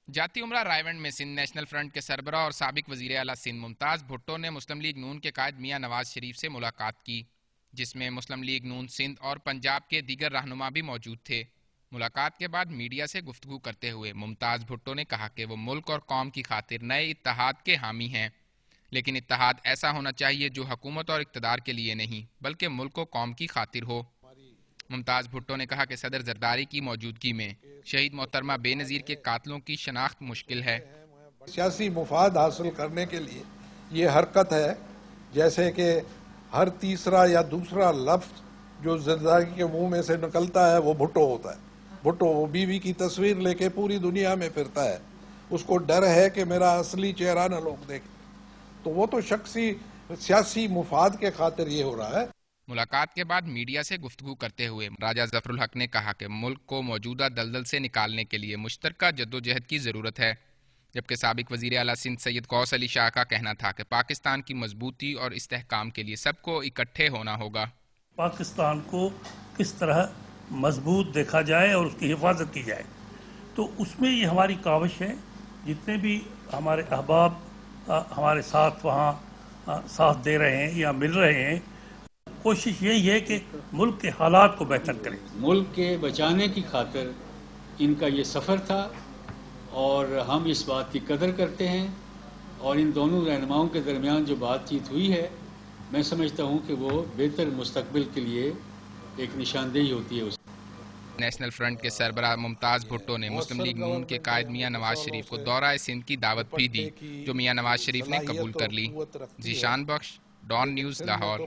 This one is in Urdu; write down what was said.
جاتی عمرہ رائیونڈ میں سندھ نیشنل فرنٹ کے سربراہ اور سابق وزیر اعلیٰ سندھ ممتاز بھٹو نے مسلم لیگ نون کے قائد میاں نواز شریف سے ملاقات کی، جس میں مسلم لیگ نون سندھ اور پنجاب کے دیگر رہنما بھی موجود تھے۔ ملاقات کے بعد میڈیا سے گفتگو کرتے ہوئے ممتاز بھٹو نے کہا کہ وہ ملک اور قوم کی خاطر نئے اتحاد کے حامی ہیں، لیکن اتحاد ایسا ہونا چاہیے جو حکومت اور اقتدار کے لیے نہیں بلکہ ملک و قوم کی خاطر ہو۔ ممتاز بھٹو نے کہا کہ صدر زرداری کی موجودگی میں شہید محترمہ بے نظیر کے قاتلوں کی شناخت مشکل ہے۔ سیاسی مفاد حاصل کرنے کے لیے یہ حرکت ہے، جیسے کہ ہر تیسرا یا دوسرا لفظ جو زرداری کے منہ میں سے نکلتا ہے وہ بھٹو ہوتا ہے۔ بھٹو وہ بیوی کی تصویر لے کے پوری دنیا میں پھرتا ہے، اس کو ڈر ہے کہ میرا اصلی چہرہ نہ لوگ دیکھیں، تو وہ تو شخصی سیاسی مفاد کے خاطر یہ ہو رہا ہے۔ ملاقات کے بعد میڈیا سے گفتگو کرتے ہوئے راجہ ظفر الحق نے کہا کہ ملک کو موجودہ دلدل سے نکالنے کے لیے مشترکہ جدوجہد کی ضرورت ہے، جبکہ سابق وزیر اعلیٰ سندھ سید غوث علی شاہ کا کہنا تھا کہ پاکستان کی مضبوطی اور استحکام کے لیے سب کو اکٹھے ہونا ہوگا۔ پاکستان کو کس طرح مضبوط دیکھا جائے اور اس کی حفاظت کی جائے، تو اس میں یہ ہماری کاوش ہے۔ جتنے بھی ہمارے احباب ہمارے ساتھ وہاں ساتھ دے رہے ہیں یا مل رہے ہیں، کوشش یہی ہے کہ ملک کے حالات کو بہتر کریں۔ ملک کے بچانے کی خاطر ان کا یہ سفر تھا اور ہم اس بات کی قدر کرتے ہیں، اور ان دونوں رہنماؤں کے درمیان جو بات چیت ہوئی ہے، میں سمجھتا ہوں کہ وہ بہتر مستقبل کے لیے ایک نشاندہی ہوتی ہے۔ نیشنل فرنٹ کے سربراہ ممتاز بھٹو نے مسلم لیگ نون کے قائد میاں نواز شریف کو دورہ سندھ کی دعوت بھی دی، جو میاں نواز شریف نے قبول کر لی۔ ذیشان بخش، ڈان نیوز، لاہور۔